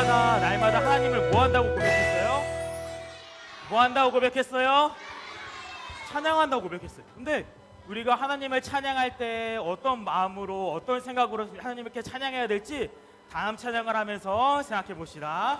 날마다 하나님을 뭐 한다고 고백했어요? 뭐 한다고 고백했어요? 찬양한다고 고백했어요. 근데 우리가 하나님을 찬양할 때 어떤 마음으로 어떤 생각으로 하나님께 찬양해야 될지 다음 찬양을 하면서 생각해 봅시다.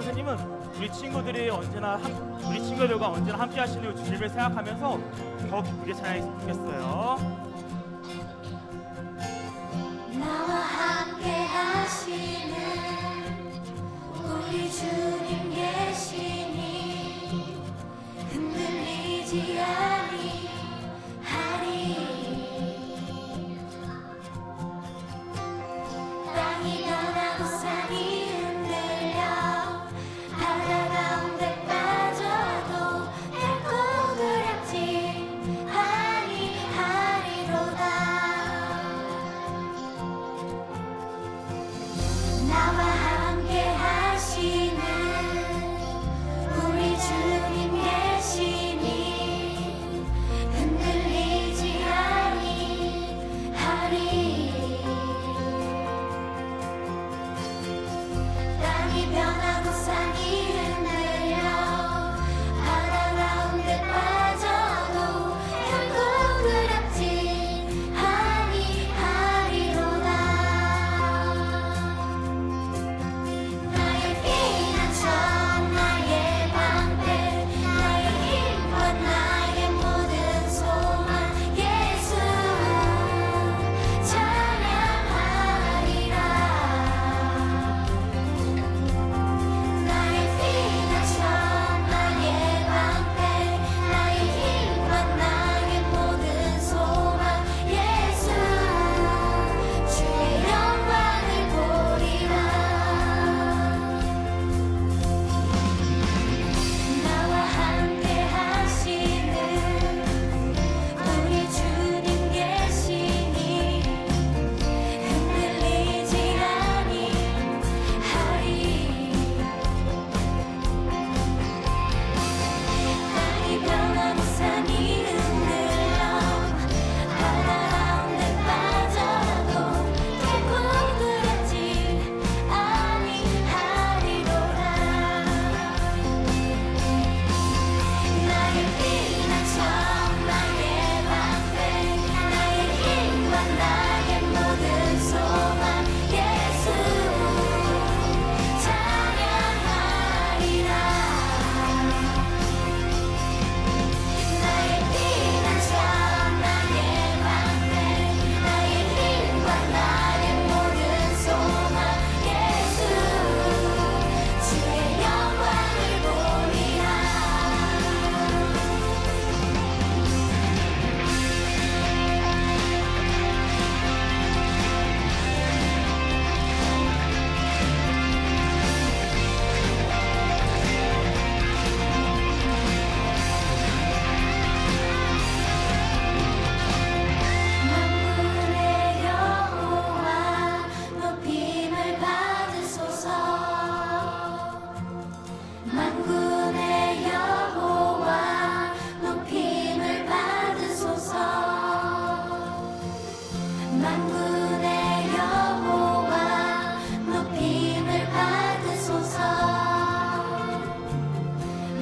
선생님은 우리 친구들과 언제나 함께 하시는 주님을 생각하면서 더 기쁘게 찬양했으면 좋겠어요. 나와 함께 하시는 우리 주님 계시니 흔들리지 아니하리. 땅이 변하고 산이 흔들려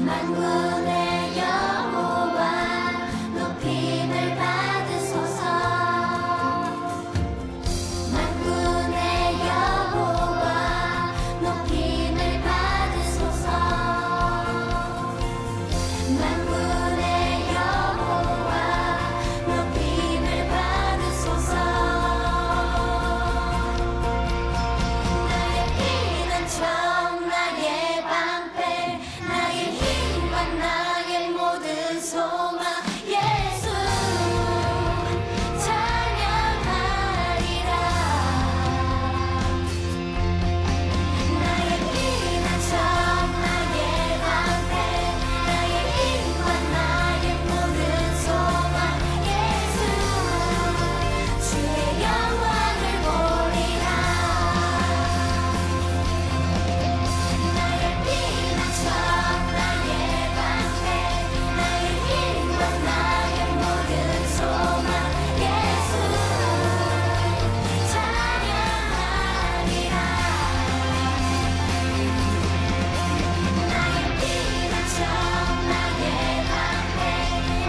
만군의 여호와 높임을 받으소서. 만군의 여호와 높임을 받으소서. 만군의 여호와 높임을 받으소서. 나의 피난처 나의 방패 나의 힘과 나의 모든 소망 예수 찬양하리라. 나의 피난처 나의 방패 나의 힘과 나의 모든 소망 예수 주의 영광을 보리라. 나의 피난처 나의 방패 나의 힘과 나의 모든 소망 예수 찬양하리라. 나의 피난처 나의 방패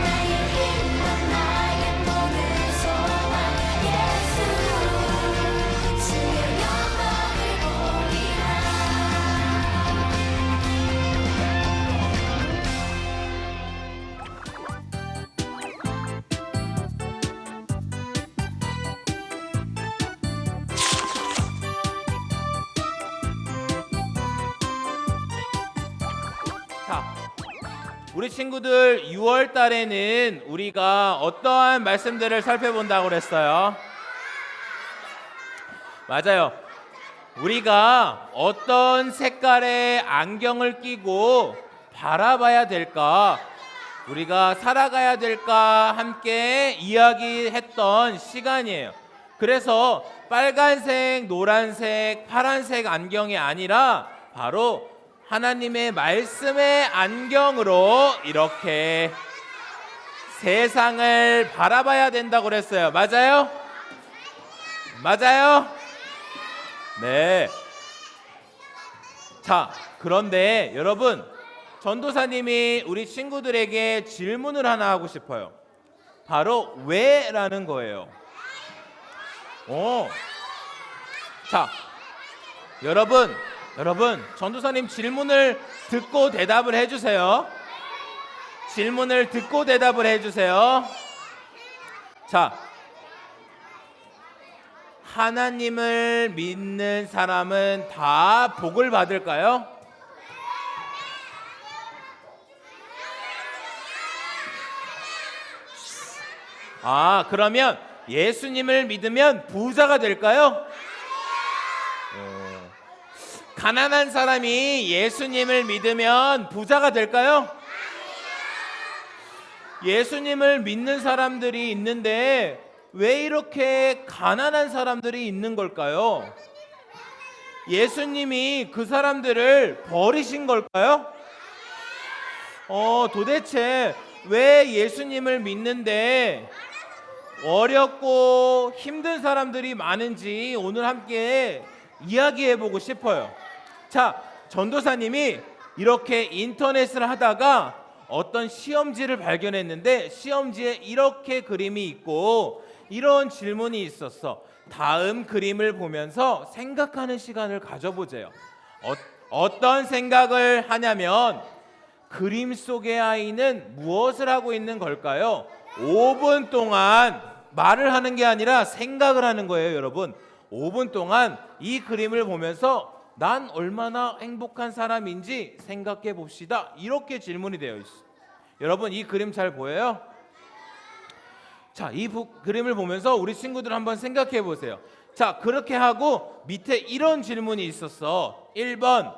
나의 힘과 나의 모든 소망 예수 주의 영광을 보리라. 자, 우리 친구들 6월 달에는 우리가 어떠한 말씀들을 살펴본다고 그랬어요? 맞아요. 우리가 어떤 색깔의 안경을 끼고 바라봐야 될까? 우리가 살아가야 될까? 함께 이야기했던 시간이에요. 그래서 빨간색, 노란색, 파란색 안경이 아니라 바로 하나님의 말씀의 안경으로 이렇게 세상을 바라봐야 된다고 그랬어요. 맞아요? 맞아요? 네. 자, 그런데 여러분, 전도사님이 우리 친구들에게 질문을 하나 하고 싶어요. 바로 왜라는 거예요. 자, 여러분, 전도사님 질문을 듣고 대답을 해주세요. 질문을 듣고 대답을 해주세요. 자, 하나님을 믿는 사람은 다 복을 받을까요? 그러면 예수님을 믿으면 부자가 될까요? 가난한 사람이 예수님을 믿으면 부자가 될까요? 예수님을 믿는 사람들이 있는데 왜 이렇게 가난한 사람들이 있는 걸까요? 예수님이 그 사람들을 버리신 걸까요? 도대체 왜 예수님을 믿는데 어렵고 힘든 사람들이 많은지 오늘 함께 이야기해 보고 싶어요. 자, 전도사님이 이렇게 인터넷을 하다가 어떤 시험지를 발견했는데 시험지에 이렇게 그림이 있고 이런 질문이 있었어. 다음 그림을 보면서 생각하는 시간을 가져보세요. 어떤 생각을 하냐면 그림 속의 아이는 무엇을 하고 있는 걸까요? 5분 동안 말을 하는 게 아니라 생각을 하는 거예요, 여러분. 5분 동안 이 그림을 보면서 난 얼마나 행복한 사람인지 생각해 봅시다. 이렇게 질문이 되어 있어요. 여러분, 이 그림 잘 보여요? 자, 이 그림을 보면서 우리 친구들 한번 생각해 보세요. 자, 그렇게 하고 밑에 이런 질문이 있었어. 1번,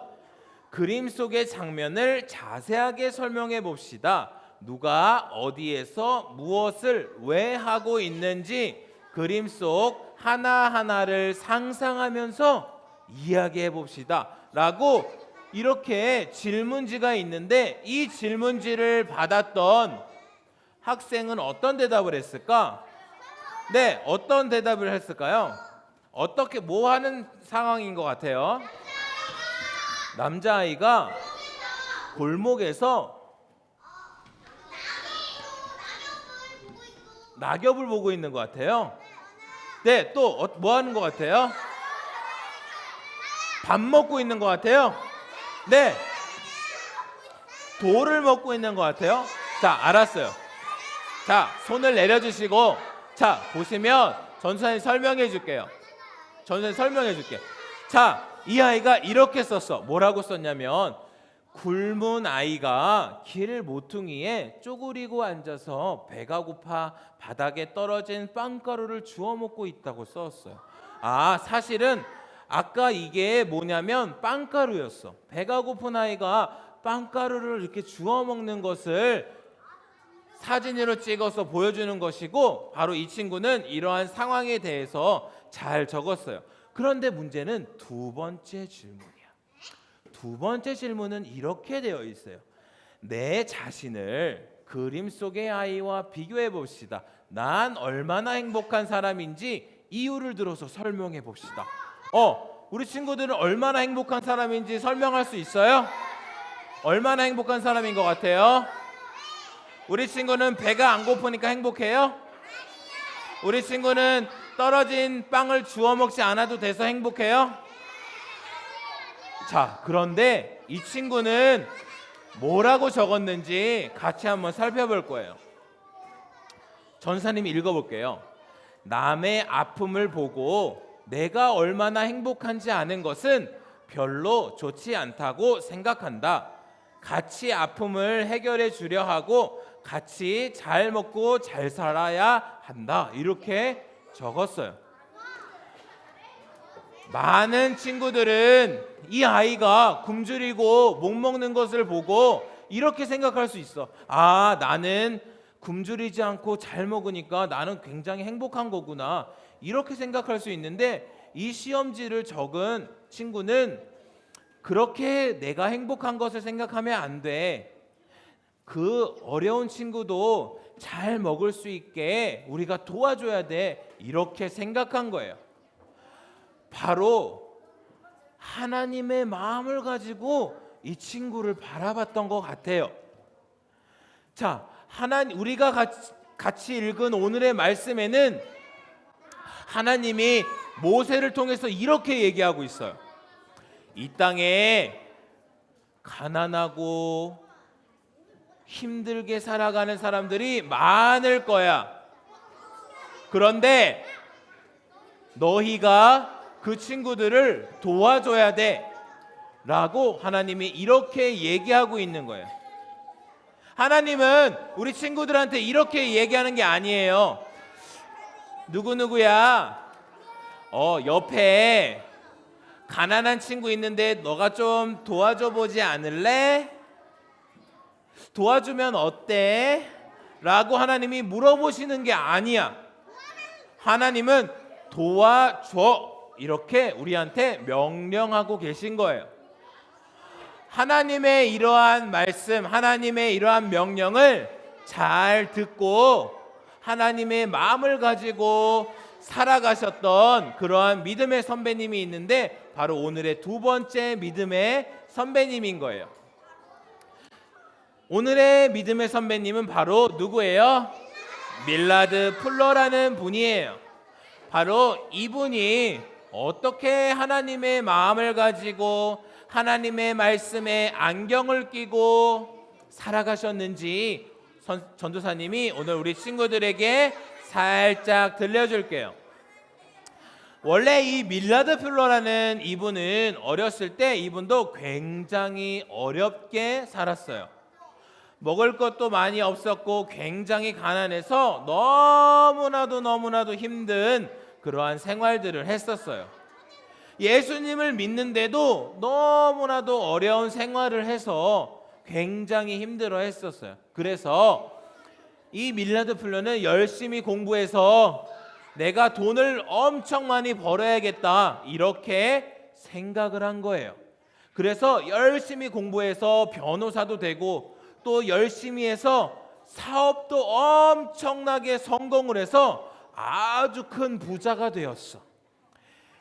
그림 속의 장면을 자세하게 설명해 봅시다. 누가 어디에서 무엇을 왜 하고 있는지 그림 속 하나하나를 상상하면서 이야기해 봅시다 라고 이렇게 질문지가 있는데 이 질문지를 받았던 학생은 어떤 대답을 했을까? 네, 어떤 대답을 했을까요? 어떻게 뭐 하는 상황인 것 같아요? 남자아이가 골목에서 낙엽을 보고 있는 것 같아요. 네, 또 뭐 하는 것 같아요? 밥 먹고 있는 것 같아요. 네, 돌을 먹고 있는 것 같아요. 자, 알았어요. 자, 손을 내려주시고, 자, 보시면 전사님 설명해 줄게요. 전사님 설명해 줄게. 자, 이 아이가 이렇게 썼어. 뭐라고 썼냐면, 굶은 아이가 길 모퉁이에 쪼그리고 앉아서 배가 고파 바닥에 떨어진 빵가루를 주워 먹고 있다고 썼어요. 아, 사실은 아까 이게 뭐냐면 빵가루였어. 배가 고픈 아이가 빵가루를 이렇게 주워 먹는 것을 사진으로 찍어서 보여주는 것이고, 바로 이 친구는 이러한 상황에 대해서 잘 적었어요. 그런데 문제는 두 번째 질문이야. 두 번째 질문은 이렇게 되어 있어요. 내 자신을 그림 속의 아이와 비교해 봅시다. 난 얼마나 행복한 사람인지 이유를 들어서 설명해 봅시다. 우리 친구들은 얼마나 행복한 사람인지 설명할 수 있어요? 얼마나 행복한 사람인 것 같아요? 우리 친구는 배가 안 고프니까 행복해요? 우리 친구는 떨어진 빵을 주워 먹지 않아도 돼서 행복해요? 자, 그런데 이 친구는 뭐라고 적었는지 같이 한번 살펴볼 거예요. 전사님이 읽어볼게요. 남의 아픔을 보고 내가 얼마나 행복한지 아는 것은 별로 좋지 않다고 생각한다. 같이 아픔을 해결해 주려 하고 같이 잘 먹고 잘 살아야 한다. 이렇게 적었어요. 많은 친구들은 이 아이가 굶주리고 못 먹는 것을 보고 이렇게 생각할 수 있어. 아, 나는 굶주리지 않고 잘 먹으니까 나는 굉장히 행복한 거구나. 이렇게 생각할 수 있는데, 이 시험지를 적은 친구는 그렇게 내가 행복한 것을 생각하면 안 돼. 그 어려운 친구도 잘 먹을 수 있게 우리가 도와줘야 돼. 이렇게 생각한 거예요. 바로 하나님의 마음을 가지고 이 친구를 바라봤던 것 같아요. 자, 우리가 같이 읽은 오늘의 말씀에는 하나님이 모세를 통해서 이렇게 얘기하고 있어요. 이 땅에 가난하고 힘들게 살아가는 사람들이 많을 거야. 그런데 너희가 그 친구들을 도와줘야 돼 라고 하나님이 이렇게 얘기하고 있는 거예요. 하나님은 우리 친구들한테 이렇게 얘기하는 게 아니에요. 누구누구야, 옆에 가난한 친구 있는데 너가 좀 도와줘 보지 않을래? 도와주면 어때? 라고 하나님이 물어보시는 게 아니야. 하나님은 도와줘, 이렇게 우리한테 명령하고 계신 거예요. 하나님의 이러한 말씀, 하나님의 이러한 명령을 잘 듣고 하나님의 마음을 가지고 살아가셨던 그러한 믿음의 선배님이 있는데, 바로 오늘의 두 번째 믿음의 선배님인 거예요. 오늘의 믿음의 선배님은 바로 누구예요? 밀라드 풀러라는 분이에요. 바로 이분이 어떻게 하나님의 마음을 가지고 하나님의 말씀에 안경을 끼고 살아가셨는지 전도사님이 오늘 우리 친구들에게 살짝 들려줄게요. 원래 이 밀라드 풀러라는 이분은 어렸을 때 이분도 굉장히 어렵게 살았어요. 먹을 것도 많이 없었고 굉장히 가난해서 너무나도 힘든 그러한 생활들을 했었어요. 예수님을 믿는데도 너무나도 어려운 생활을 해서 굉장히 힘들어 했었어요. 그래서 이 밀라드 풀러는 열심히 공부해서 내가 돈을 엄청 많이 벌어야겠다, 이렇게 생각을 한 거예요. 그래서 열심히 공부해서 변호사도 되고 또 열심히 해서 사업도 엄청나게 성공을 해서 아주 큰 부자가 되었어.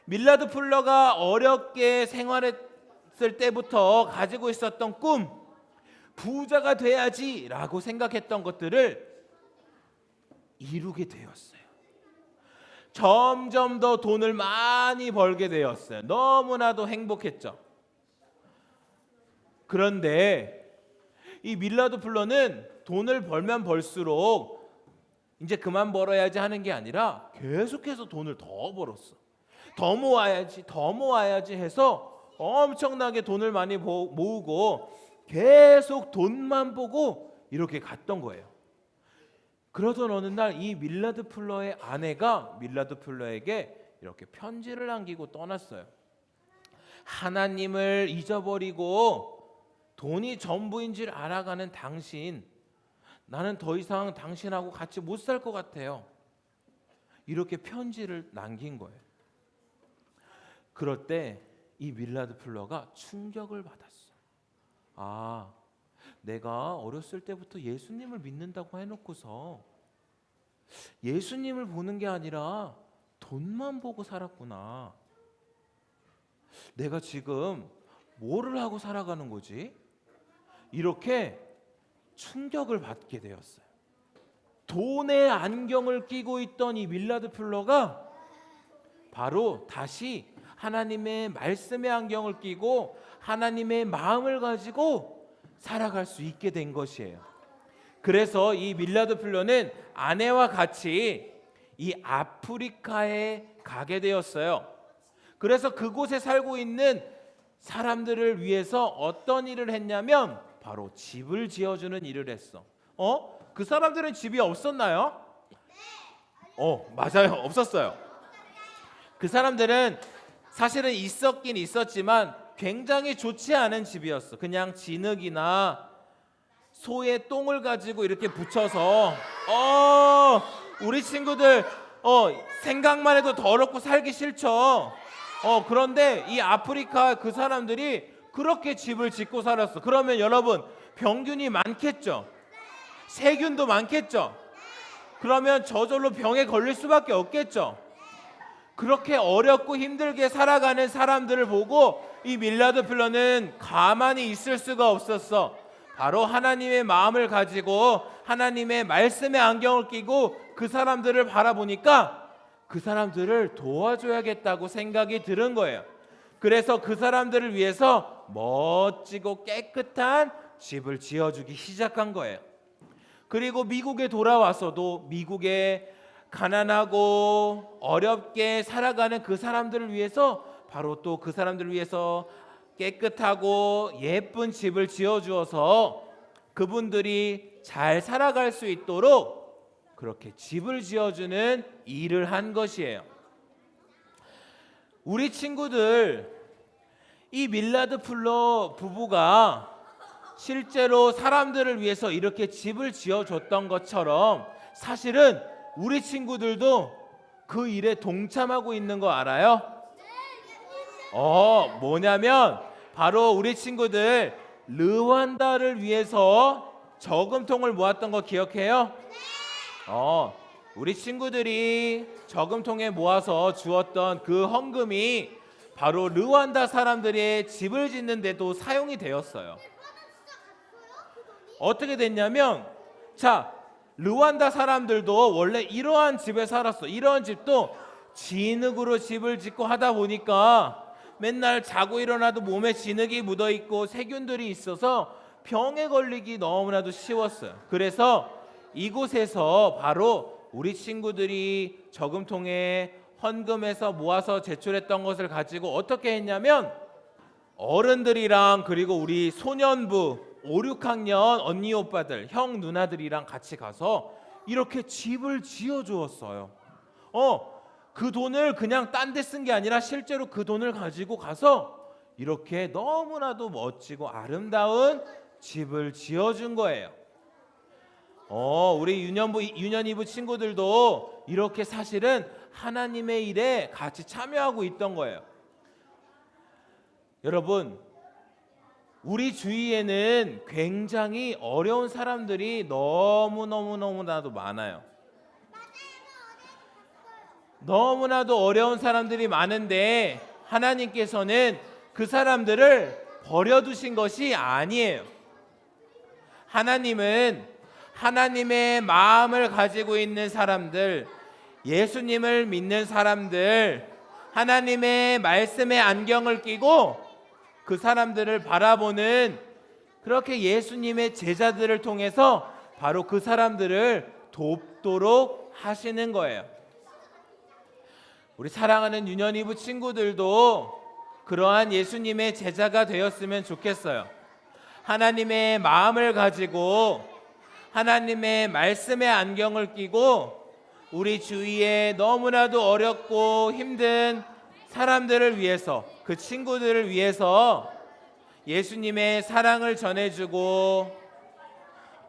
밀라드 풀러가 어렵게 생활했을 때부터 가지고 있었던 꿈, 부자가 돼야지라고 생각했던 것들을 이루게 되었어요. 점점 더 돈을 많이 벌게 되었어요. 너무나도 행복했죠. 그런데 이 밀라드 플러는 돈을 벌면 벌수록 이제 그만 벌어야지 하는 게 아니라 계속해서 돈을 더 벌었어. 더 모아야지 해서 엄청나게 돈을 많이 모으고 계속 돈만 보고 이렇게 갔던 거예요. 그러던 어느 날 이 밀라드 플러의 아내가 밀라드 플러에게 이렇게 편지를 남기고 떠났어요. 하나님을 잊어버리고 돈이 전부인 줄 알아가는 당신, 나는 더 이상 당신하고 같이 못 살 것 같아요. 이렇게 편지를 남긴 거예요. 그럴 때 이 밀라드 플러가 충격을 받았어. 아, 내가 어렸을 때부터 예수님을 믿는다고 해놓고서 예수님을 보는 게 아니라 돈만 보고 살았구나. 내가 지금 뭐를 하고 살아가는 거지? 이렇게 충격을 받게 되었어요. 돈의 안경을 끼고 있던 이 밀라드 플러가 바로 다시 하나님의 말씀의 안경을 끼고 하나님의 마음을 가지고 살아갈 수 있게 된 것이에요. 그래서 이 밀라드 플러는 아내와 같이 이 아프리카에 가게 되었어요. 그래서 그곳에 살고 있는 사람들을 위해서 어떤 일을 했냐면 바로 집을 지어주는 일을 했어. 그 사람들은 집이 없었나요? 맞아요. 없었어요. 그 사람들은 사실은 있었긴 있었지만 굉장히 좋지 않은 집이었어. 그냥 진흙이나 소의 똥을 가지고 이렇게 붙여서 우리 친구들 생각만 해도 더럽고 살기 싫죠. 그런데 이 아프리카 그 사람들이 그렇게 집을 짓고 살았어. 그러면 여러분 병균이 많겠죠. 세균도 많겠죠. 그러면 저절로 병에 걸릴 수밖에 없겠죠. 그렇게 어렵고 힘들게 살아가는 사람들을 보고 이 밀라드 플러는 가만히 있을 수가 없었어. 바로 하나님의 마음을 가지고 하나님의 말씀의 안경을 끼고 그 사람들을 바라보니까 그 사람들을 도와줘야겠다고 생각이 드는 거예요. 그래서 그 사람들을 위해서 멋지고 깨끗한 집을 지어주기 시작한 거예요. 그리고 미국에 돌아와서도 미국에 가난하고 어렵게 살아가는 그 사람들을 위해서 바로 또 그 사람들을 위해서 깨끗하고 예쁜 집을 지어주어서 그분들이 잘 살아갈 수 있도록 그렇게 집을 지어주는 일을 한 것이에요. 우리 친구들, 이 밀라드 플러 부부가 실제로 사람들을 위해서 이렇게 집을 지어줬던 것처럼 사실은 우리 친구들도 그 일에 동참하고 있는 거 알아요? 뭐냐면 바로 우리 친구들 르완다를 위해서 저금통을 모았던 거 기억해요? 우리 친구들이 저금통에 모아서 주었던 그 헌금이 바로 르완다 사람들의 집을 짓는 데도 사용이 되었어요. 어떻게 됐냐면 르완다 사람들도 원래 이러한 집에 살았어. 이러한 집도 진흙으로 집을 짓고 하다 보니까 맨날 자고 일어나도 몸에 진흙이 묻어있고 세균들이 있어서 병에 걸리기 너무나도 쉬웠어요. 그래서 이곳에서 바로 우리 친구들이 저금통에 헌금해서 모아서 제출했던 것을 가지고 어떻게 했냐면 어른들이랑 그리고 우리 소년부 5, 6학년 언니 오빠들 형 누나들이랑 같이 가서 이렇게 집을 지어주었어요. 그 돈을 그냥 딴 데 쓴 게 아니라 실제로 그 돈을 가지고 가서 이렇게 너무나도 멋지고 아름다운 집을 지어준 거예요. 우리 유년이부 친구들도 이렇게 사실은 하나님의 일에 같이 참여하고 있던 거예요. 여러분, 우리 주위에는 굉장히 어려운 사람들이 너무나도 많아요. 너무나도 어려운 사람들이 많은데 하나님께서는 그 사람들을 버려두신 것이 아니에요. 하나님은 하나님의 마음을 가지고 있는 사람들, 예수님을 믿는 사람들, 하나님의 말씀에 안경을 끼고 그 사람들을 바라보는 그렇게 예수님의 제자들을 통해서 바로 그 사람들을 돕도록 하시는 거예요. 우리 사랑하는 유년이부 친구들도 그러한 예수님의 제자가 되었으면 좋겠어요. 하나님의 마음을 가지고 하나님의 말씀에 안경을 끼고 우리 주위에 너무나도 어렵고 힘든 사람들을 위해서, 그 친구들을 위해서 예수님의 사랑을 전해주고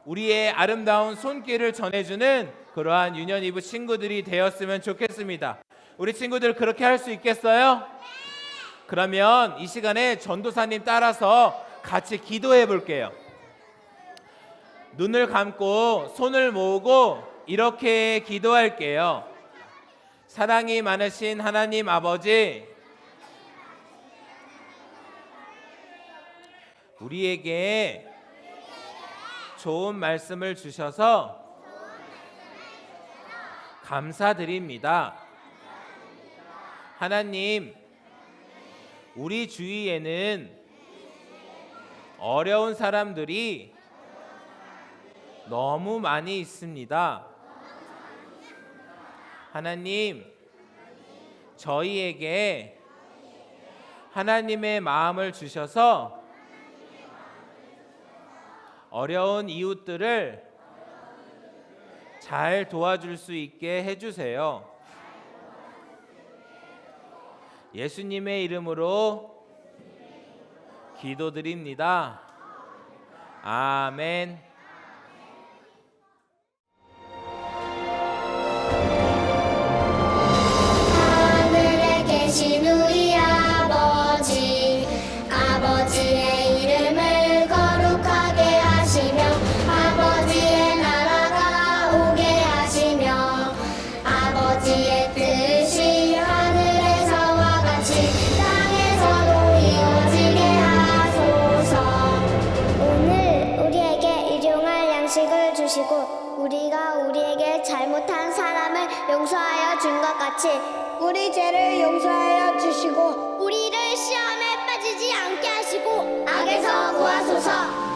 우리의 아름다운 손길을 전해주는 그러한 유년이부 친구들이 되었으면 좋겠습니다. 우리 친구들 그렇게 할 수 있겠어요? 그러면 이 시간에 전도사님 따라서 같이 기도해 볼게요. 눈을 감고 손을 모으고 이렇게 기도할게요. 사랑이 많으신 하나님 아버지, 우리에게 좋은 말씀을 주셔서 감사드립니다. 하나님, 우리 주위에는 어려운 사람들이 너무 많이 있습니다. 하나님, 저희에게 하나님의 마음을 주셔서 어려운 이웃들을 잘 도와줄 수 있게 해주세요. 예수님의 이름으로 기도드립니다. 아멘. 하늘에 계신 우리 아버지, 아버지의 이름을 거룩하게 하시며 아버지의 나라가 오게 하시며 아버지의 뜻이 하늘에서와 같이 땅에서도 이루어지게 하소서. 오늘 우리에게 일용할 양식을 주시고 우리에게 잘못한 사람을 용서하여 준 것 같이 우리 죄를 용서하여 주시고 우리를 시험에 빠지지 않게 하시고 악에서 구하소서.